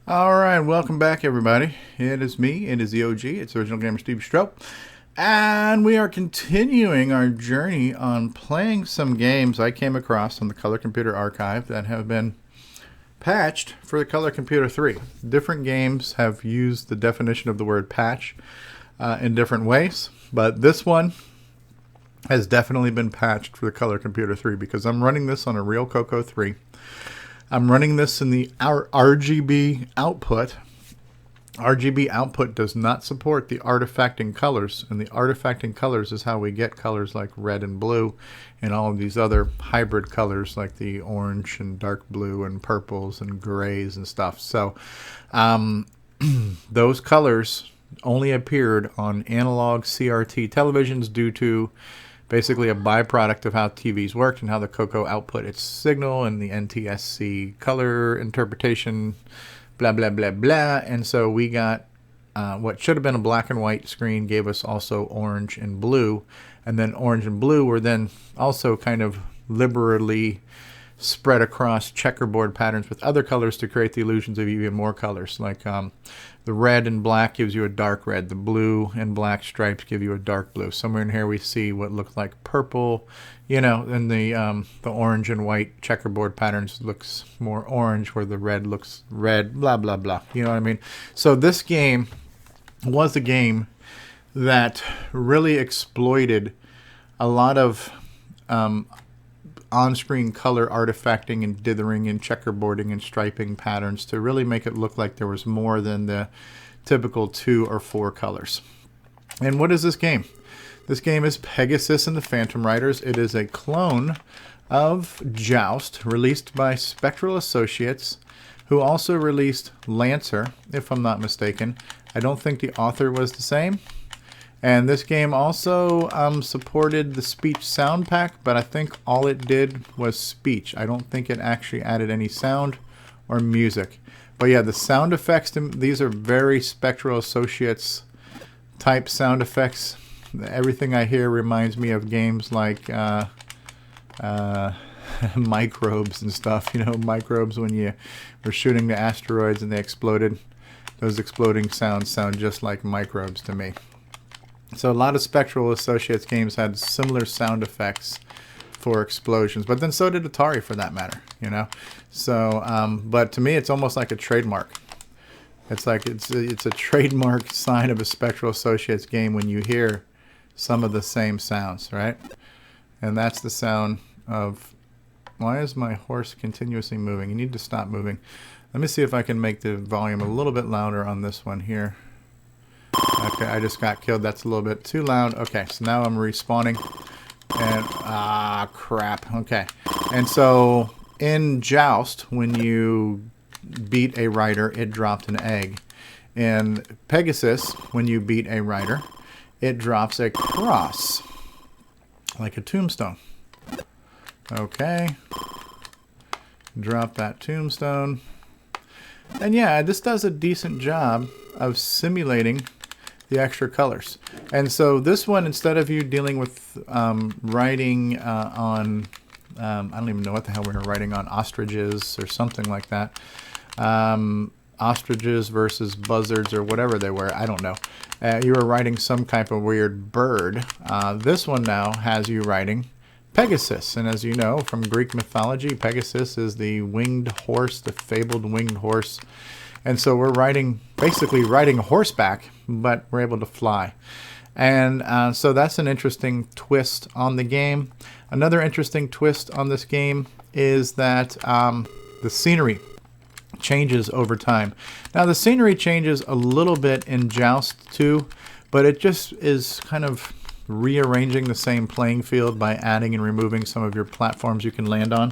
Alright, welcome back everybody. It is me, it is the OG, it's Original Gamer StevieStrow. And we are continuing our journey on playing some games I came across on the Color Computer archive that have been patched for the Color Computer 3. Different games have used the definition of the word patch in different ways, but this one has definitely been patched for the Color Computer 3 because I'm running this on a real Coco 3. I'm running this in the RGB output. RGB output does not support the artifacting colors, and the artifacting colors is how we get colors like red and blue and all of these other hybrid colors like the orange and dark blue and purples and grays and stuff. So those colors only appeared on analog CRT televisions due to basically a byproduct of how TVs worked and how the Coco output its signal and the NTSC color interpretation, blah, blah, blah, blah. And so we got what should have been a black and white screen gave us also orange and blue. And then orange and blue were then also kind of liberally spread across checkerboard patterns with other colors to create the illusions of even more colors. Like the red and black gives you a dark red. The blue and black stripes give you a dark blue. Somewhere in here we see what looks like purple, you know, and the orange and white checkerboard patterns looks more orange where the red looks red, blah, blah, blah. You know what I mean? So this game was a game that really exploited a lot of on-screen color artifacting and dithering and checkerboarding and striping patterns to really make it look like there was more than the typical 2 or 4 colors. And what is this game? This game is Pegasus and the Phantom Riders. It is a clone of Joust, released by Spectral Associates, who also released Lancer, if I'm not mistaken. I don't think the author was the same. And this game also supported the speech sound pack, but I think all it did was speech. I don't think it actually added any sound or music. But yeah, the sound effects, these are very Spectral Associates type sound effects. Everything I hear reminds me of games like microbes and stuff. You know, microbes when you were shooting the asteroids and they exploded. Those exploding sounds sound just like microbes to me. So a lot of Spectral Associates games had similar sound effects for explosions, but then so did Atari for that matter, you know. So, but to me, it's almost like a trademark. It's like it's a trademark sign of a Spectral Associates game when you hear some of the same sounds, right? And that's the sound of. Why is my horse continuously moving? You need to stop moving. Let me see if I can make the volume a little bit louder on this one here. Okay, I just got killed. That's a little bit too loud. Okay, so now I'm respawning. And, crap. Okay. And so, in Joust, when you beat a rider, it dropped an egg. In Pegasus, when you beat a rider, it drops a cross. Like a tombstone. Okay. Drop that tombstone. And yeah, this does a decent job of simulating the extra colors. And so this one, instead of you dealing with writing on, I don't even know what the hell we were writing on, ostriches or something like that. Ostriches versus buzzards or whatever they were, I don't know. You were writing some type of weird bird. This one now has you writing Pegasus. And as you know from Greek mythology, Pegasus is the winged horse, the fabled winged horse. And so we're basically riding horseback, but we're able to fly. And so that's an interesting twist on the game. Another interesting twist on this game is that the scenery changes over time. Now the scenery changes a little bit in Joust too, but it just is kind of rearranging the same playing field by adding and removing some of your platforms you can land on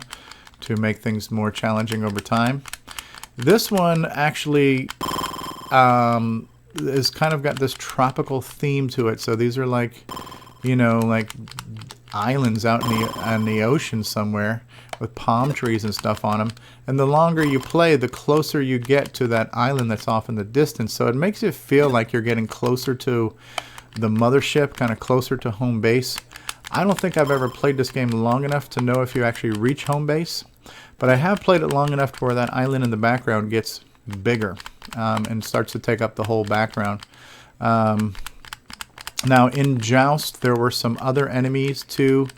to make things more challenging over time. This one actually is kind of got this tropical theme to it. So these are like, you know, like islands out in the ocean somewhere with palm trees and stuff on them. And the longer you play, the closer you get to that island that's off in the distance. So it makes you feel like you're getting closer to the mothership, kind of closer to home base. I don't think I've ever played this game long enough to know if you actually reach home base. But I have played it long enough to where that island in the background gets bigger and starts to take up the whole background. Now in Joust there were some other enemies too,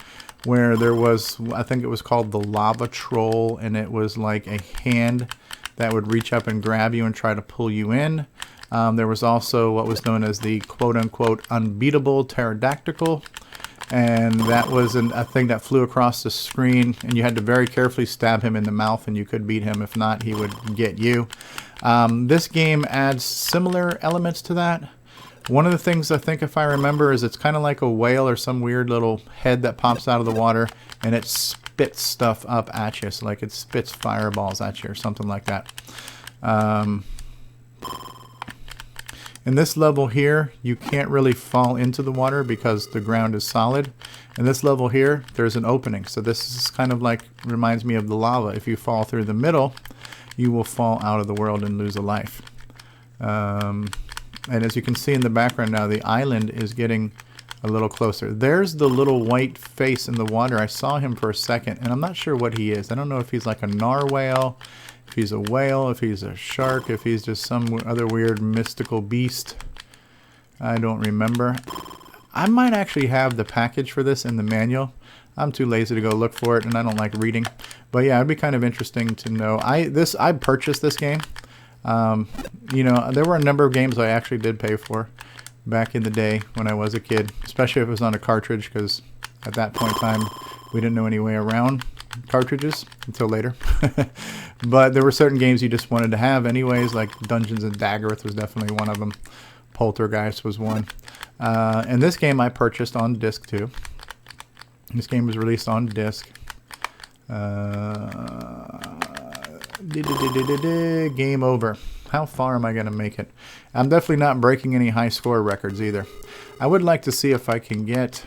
where there was, I think it was called the lava troll, and it was like a hand that would reach up and grab you and try to pull you in. There was also what was known as the quote-unquote Unbeatable Pterodactyl, and that was a thing that flew across the screen, and you had to very carefully stab him in the mouth, and you could beat him. If not, he would get you. This game adds similar elements to that. One of the things I think, if I remember, is it's kind of like a whale or some weird little head that pops out of the water, and it spits stuff up at you. So like it spits fireballs at you or something like that. In this level here, you can't really fall into the water because the ground is solid. In this level here, there's an opening. So this is kind of like, reminds me of the lava. If you fall through the middle, you will fall out of the world and lose a life. And as you can see in the background now, the island is getting a little closer. There's the little white face in the water. I saw him for a second, and I'm not sure what he is. I don't know if he's like a narwhal, if he's a whale, if he's a shark, if he's just some other weird mystical beast. I don't remember. I might actually have the package for this in the manual. I'm too lazy to go look for it, and I don't like reading. But yeah, it'd be kind of interesting to know. I purchased this game. You know, there were a number of games I actually did pay for back in the day when I was a kid, especially if it was on a cartridge, because at that point in time we didn't know any way around cartridges until later. But there were certain games you just wanted to have anyways, like Dungeons and Daggereth was definitely one of them. Poltergeist was one. And this game I purchased on disc too. This game was released on disc. Game over. How far am I going to make it? I'm definitely not breaking any high score records either. I would like to see if I can get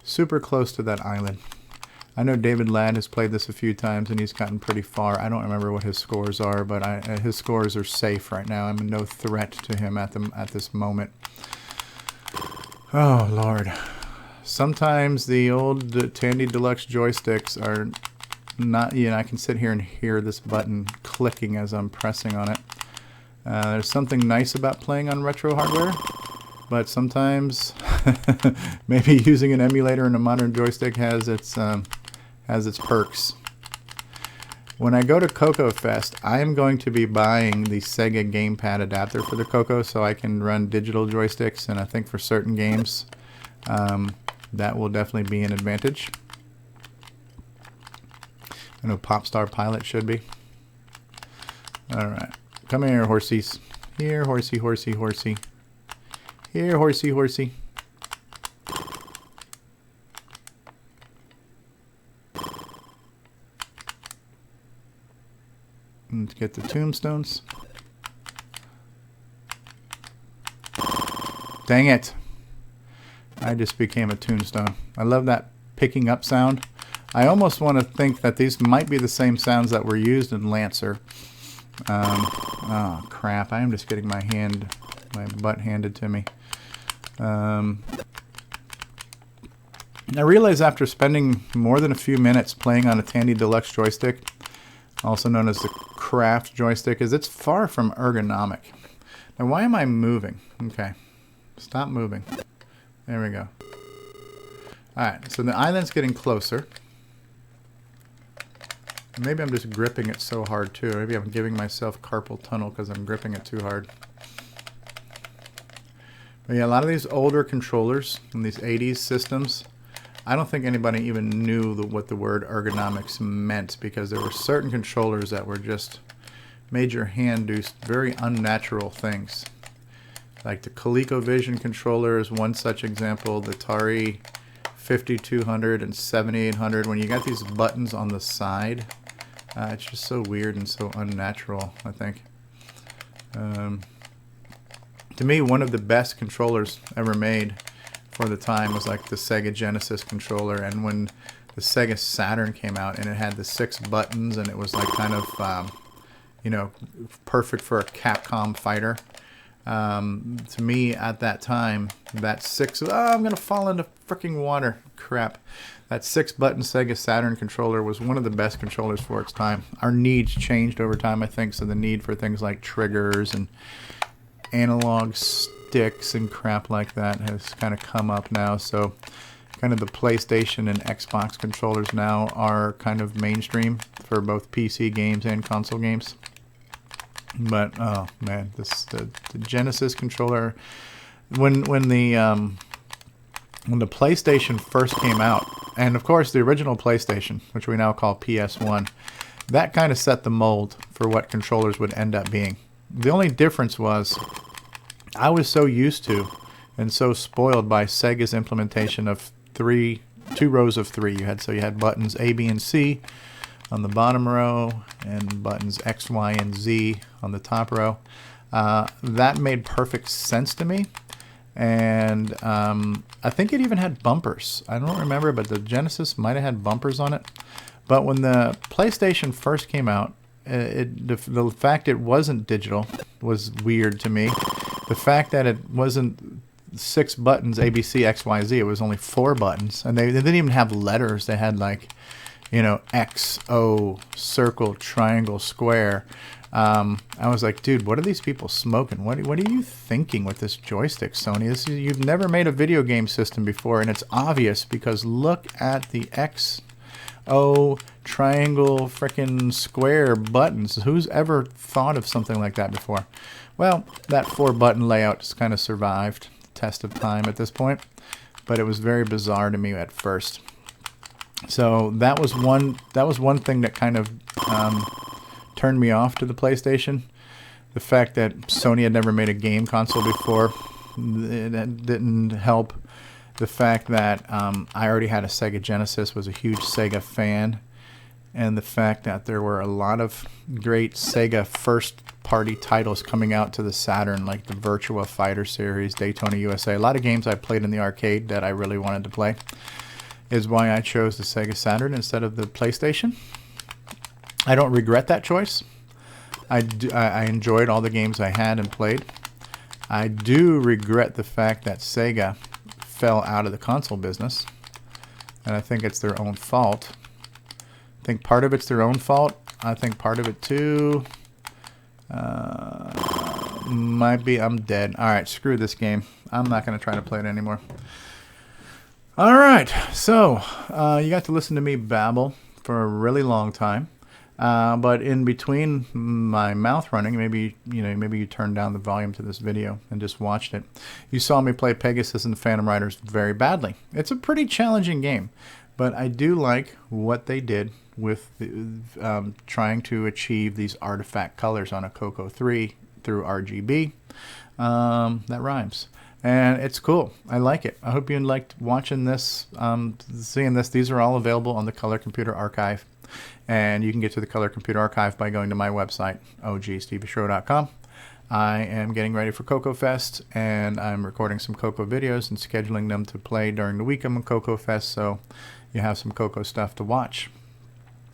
super close to that island. I know David Ladd has played this a few times and he's gotten pretty far. I don't remember what his scores are, but his scores are safe right now. I'm no threat to him at this moment. Oh Lord. Sometimes the old Tandy Deluxe joysticks are not, you know, I can sit here and hear this button clicking as I'm pressing on it. There's something nice about playing on retro hardware, but sometimes maybe using an emulator in a modern joystick has its perks. When I go to Coco Fest, I am going to be buying the Sega gamepad adapter for the Coco so I can run digital joysticks, and I think for certain games that will definitely be an advantage. I know Popstar Pilot should be. Alright. Come here, horsies. Here, horsey, horsey, horsey. Here, horsey, horsey. Let's get the tombstones. Dang it. I just became a tombstone. I love that picking up sound. I almost want to think that these might be the same sounds that were used in Lancer. Oh crap, I am just getting my butt handed to me. I realize after spending more than a few minutes playing on a Tandy Deluxe joystick, also known as the Craft joystick, is it's far from ergonomic. Now why am I moving? Okay, stop moving. There we go. Alright, so the island's getting closer. Maybe I'm just gripping it so hard too. Maybe I'm giving myself carpal tunnel because I'm gripping it too hard. But yeah, a lot of these older controllers and these 80s systems, I don't think anybody even knew what the word ergonomics meant, because there were certain controllers that were just made your hand do very unnatural things. Like the ColecoVision controller is one such example. The Atari 5200 and 7800, when you got these buttons on the side, it's just so weird and so unnatural, I think. To me, one of the best controllers ever made for the time was like the Sega Genesis controller, and when the Sega Saturn came out and it had the 6 buttons and it was like kind of, you know, perfect for a Capcom fighter. To me, at that time, that I'm going to fall into freaking water. Crap. That 6-button Sega Saturn controller was one of the best controllers for its time. Our needs changed over time, I think, so the need for things like triggers and analog sticks and crap like that has kind of come up now. So kind of the PlayStation and Xbox controllers now are kind of mainstream for both PC games and console games. But oh man, the Genesis controller, when the PlayStation first came out, and of course the original PlayStation, which we now call PS1, that kind of set the mold for what controllers would end up being. The only difference was I was so used to and so spoiled by Sega's implementation of two rows of three. You had buttons A, B, and C on the bottom row and buttons X, Y, and Z on the top row. That made perfect sense to me. And I think it even had bumpers. I don't remember, but the Genesis might have had bumpers on it. But when the PlayStation first came out, the fact it wasn't digital was weird to me. The fact that it wasn't 6 buttons, A, B, C, X, Y, Z, it was only 4 buttons. And they didn't even have letters. They had like, you know, X, O, circle, triangle, square. I was like, dude, what are these people smoking? What are you thinking with this joystick, Sony? You've never made a video game system before, and it's obvious because look at the X, O, triangle, frickin' square buttons. Who's ever thought of something like that before? Well, that 4-button layout just kind of survived the test of time at this point, but it was very bizarre to me at first. So that was one thing that kind of turned me off to the PlayStation. The fact that Sony had never made a game console before, it didn't help. The fact that I already had a Sega Genesis, was a huge Sega fan, and the fact that there were a lot of great Sega first-party titles coming out to the Saturn, like the Virtua Fighter series, Daytona USA. A lot of games I played in the arcade that I really wanted to play is why I chose the Sega Saturn instead of the PlayStation. I don't regret that choice. I enjoyed all the games I had and played. I do regret the fact that Sega fell out of the console business, and I think it's their own fault. I think part of it's their own fault. I think part of it too might be I'm dead. All right, screw this game. I'm not going to try to play it anymore. All right, so you got to listen to me babble for a really long time. But in between my mouth running, maybe you turned down the volume to this video and just watched it. You saw me play Pegasus and the Phantom Riders very badly. It's a pretty challenging game, but I do like what they did with trying to achieve these artifact colors on a Coco 3 through RGB. That rhymes. And it's cool. I like it. I hope you liked watching this, seeing this. These are all available on the Color Computer archive. And you can get to the Color Computer archive by going to my website, ogStevieStrow.com. I am getting ready for Coco Fest, and I'm recording some Coco videos and scheduling them to play during the week I'm on Coco Fest, so you have some Coco stuff to watch.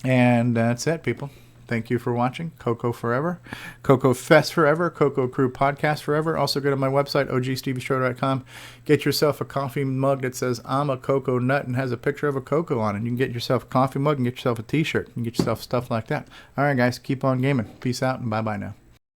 And that's it, people. Thank you for watching. Coco forever. Coco Fest forever. Coco Crew Podcast forever. Also go to my website, ogStevieStrow.com. Get yourself a coffee mug that says, I'm a cocoa nut, and has a picture of a cocoa on it. You can get yourself a coffee mug and get yourself a t-shirt. You can get yourself stuff like that. All right, guys. Keep on gaming. Peace out, and bye-bye now.